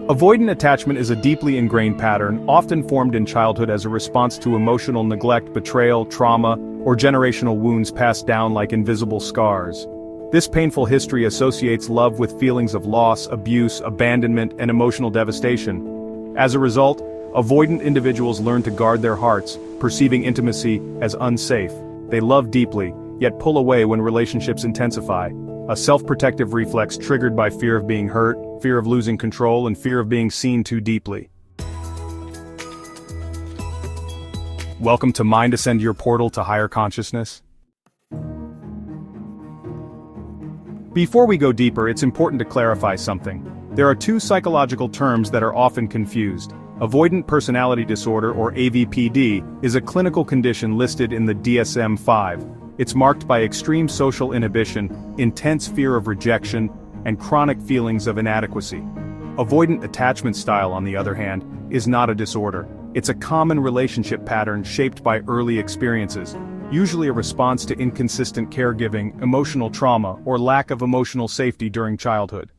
Avoidant attachment is a deeply ingrained pattern, often formed in childhood as a response to emotional neglect, betrayal, trauma, or generational wounds passed down like invisible scars. This painful history associates love with feelings of loss, abuse, abandonment, and emotional devastation. As a result, avoidant individuals learn to guard their hearts, perceiving intimacy as unsafe. They love deeply, yet pull away when relationships intensify, a self-protective reflex triggered by fear of being hurt, fear of losing control, and fear of being seen too deeply. Welcome to Mind Ascend, your portal to higher consciousness. Before we go deeper, it's important to clarify something. There are two psychological terms that are often confused. Avoidant personality disorder, or AVPD, is a clinical condition listed in the DSM-5. It's marked by extreme social inhibition, intense fear of rejection, and chronic feelings of inadequacy. Avoidant attachment style, on the other hand, is not a disorder. It's a common relationship pattern shaped by early experiences, usually a response to inconsistent caregiving, emotional trauma, or lack of emotional safety during childhood.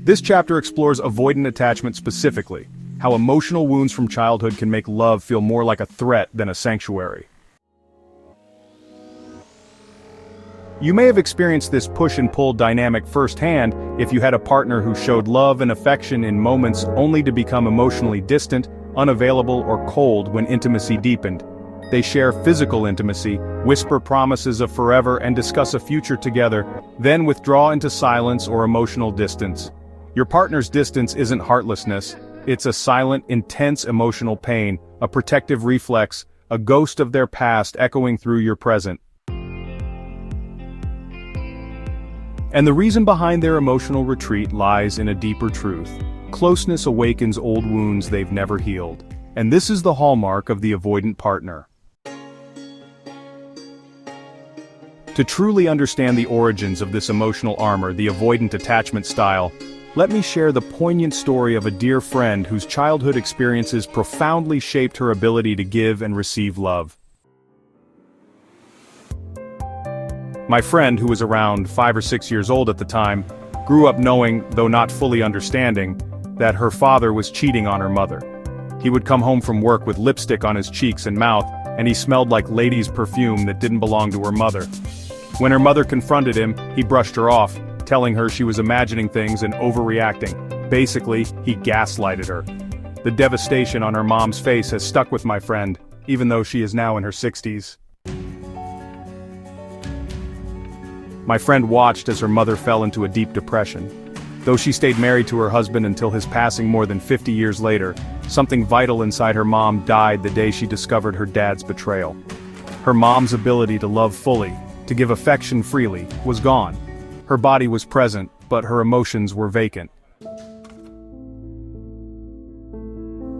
This chapter explores avoidant attachment specifically, how emotional wounds from childhood can make love feel more like a threat than a sanctuary. You may have experienced this push and pull dynamic firsthand if you had a partner who showed love and affection in moments only to become emotionally distant, unavailable, or cold when intimacy deepened. They share physical intimacy, whisper promises of forever, and discuss a future together, then withdraw into silence or emotional distance. Your partner's distance isn't heartlessness. It's a silent, intense emotional pain, a protective reflex, a ghost of their past echoing through your present. And the reason behind their emotional retreat lies in a deeper truth. Closeness awakens old wounds they've never healed. And this is the hallmark of the avoidant partner. To truly understand the origins of this emotional armor, the avoidant attachment style, let me share the poignant story of a dear friend whose childhood experiences profoundly shaped her ability to give and receive love. My friend, who was around 5 or 6 years old at the time, grew up knowing, though not fully understanding, that her father was cheating on her mother. He would come home from work with lipstick on his cheeks and mouth, and he smelled like lady's perfume that didn't belong to her mother. When her mother confronted him, he brushed her off, telling her she was imagining things and overreacting. Basically, he gaslighted her. The devastation on her mom's face has stuck with my friend, even though she is now in her 60s. My friend watched as her mother fell into a deep depression. Though she stayed married to her husband until his passing more than 50 years later, something vital inside her mom died the day she discovered her dad's betrayal. Her mom's ability to love fully, to give affection freely, was gone. Her body was present, but her emotions were vacant.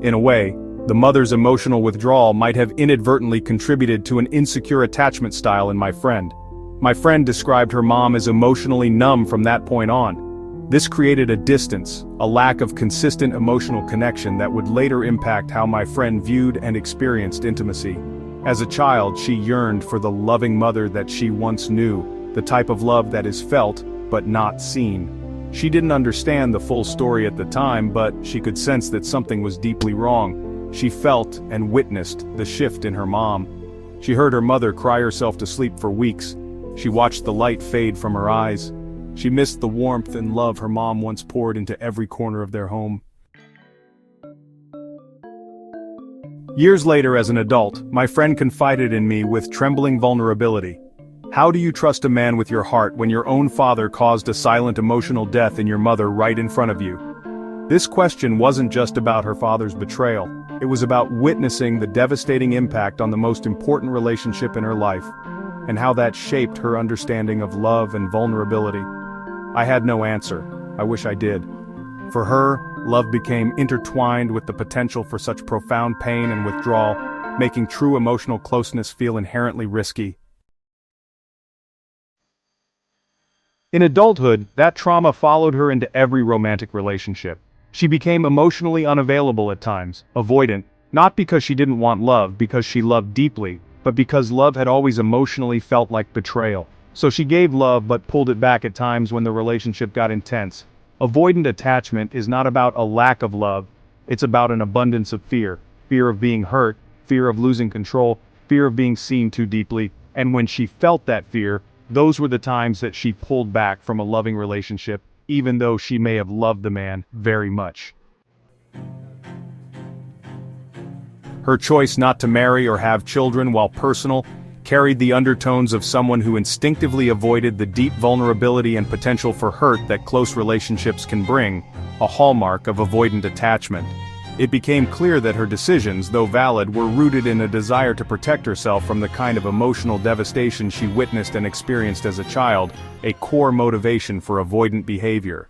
In a way, the mother's emotional withdrawal might have inadvertently contributed to an insecure attachment style in my friend. My friend described her mom as emotionally numb from that point on. This created a distance, a lack of consistent emotional connection that would later impact how my friend viewed and experienced intimacy. As a child, she yearned for the loving mother that she once knew, the type of love that is felt, but not seen. She didn't understand the full story at the time, but she could sense that something was deeply wrong. She felt and witnessed the shift in her mom. She heard her mother cry herself to sleep for weeks. She watched the light fade from her eyes. She missed the warmth and love her mom once poured into every corner of their home. Years later, as an adult, my friend confided in me with trembling vulnerability. How do you trust a man with your heart when your own father caused a silent emotional death in your mother right in front of you? This question wasn't just about her father's betrayal. It was about witnessing the devastating impact on the most important relationship in her life, and how that shaped her understanding of love and vulnerability. I had no answer. I wish I did. For her, love became intertwined with the potential for such profound pain and withdrawal, making true emotional closeness feel inherently risky. In adulthood, that trauma followed her into every romantic relationship. She became emotionally unavailable at times, avoidant, not because she didn't want love, because she loved deeply, but because love had always emotionally felt like betrayal. So she gave love but pulled it back at times when the relationship got intense. Avoidant attachment is not about a lack of love, it's about an abundance of fear. Fear of being hurt, fear of losing control, fear of being seen too deeply, and when she felt that fear, those were the times that she pulled back from a loving relationship, even though she may have loved the man very much. Her choice not to marry or have children, while personal, carried the undertones of someone who instinctively avoided the deep vulnerability and potential for hurt that close relationships can bring, a hallmark of avoidant attachment. It became clear that her decisions, though valid, were rooted in a desire to protect herself from the kind of emotional devastation she witnessed and experienced as a child, a core motivation for avoidant behavior.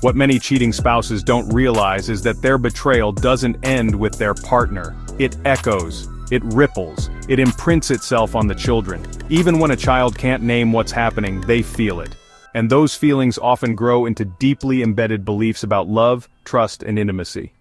What many cheating spouses don't realize is that their betrayal doesn't end with their partner. It echoes, it ripples, it imprints itself on the children. Even when a child can't name what's happening, they feel it. And those feelings often grow into deeply embedded beliefs about love, trust, and intimacy.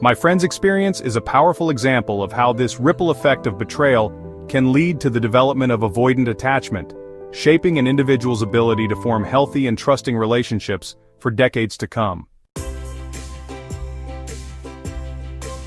My friend's experience is a powerful example of how this ripple effect of betrayal can lead to the development of avoidant attachment, shaping an individual's ability to form healthy and trusting relationships for decades to come.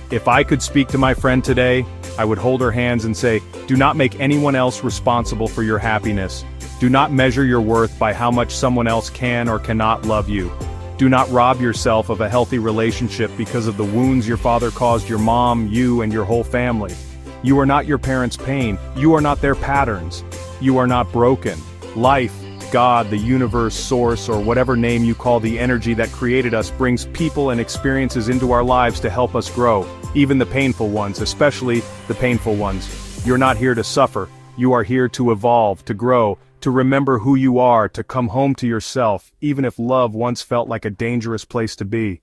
If I could speak to my friend today, I would hold her hands and say, do not make anyone else responsible for your happiness. Do not measure your worth by how much someone else can or cannot love you. Do not rob yourself of a healthy relationship because of the wounds your father caused your mom, you, and your whole family. You are not your parents' pain. You are not their patterns. You are not broken. Life, God, the universe, source, or whatever name you call the energy that created us, brings people and experiences into our lives to help us grow, even the painful ones, especially the painful ones. You're not here to suffer. You are here to evolve, to grow, to remember who you are, to come home to yourself, even if love once felt like a dangerous place to be.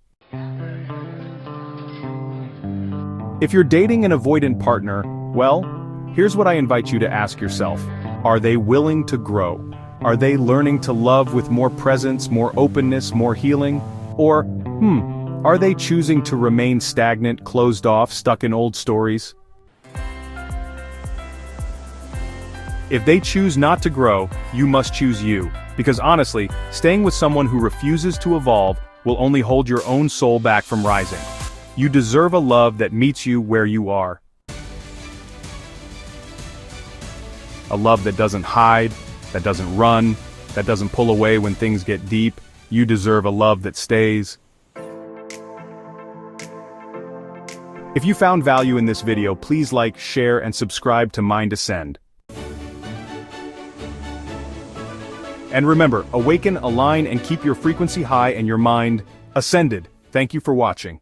If you're dating an avoidant partner, well, here's what I invite you to ask yourself. Are they willing to grow? Are they learning to love with more presence, more openness, more healing? Or, are they choosing to remain stagnant, closed off, stuck in old stories? If they choose not to grow, you must choose you. Because honestly, staying with someone who refuses to evolve will only hold your own soul back from rising. You deserve a love that meets you where you are. A love that doesn't hide, that doesn't run, that doesn't pull away when things get deep. You deserve a love that stays. If you found value in this video, please like, share, and subscribe to Mind Ascend. And remember, awaken, align, and keep your frequency high and your mind ascended. Thank you for watching.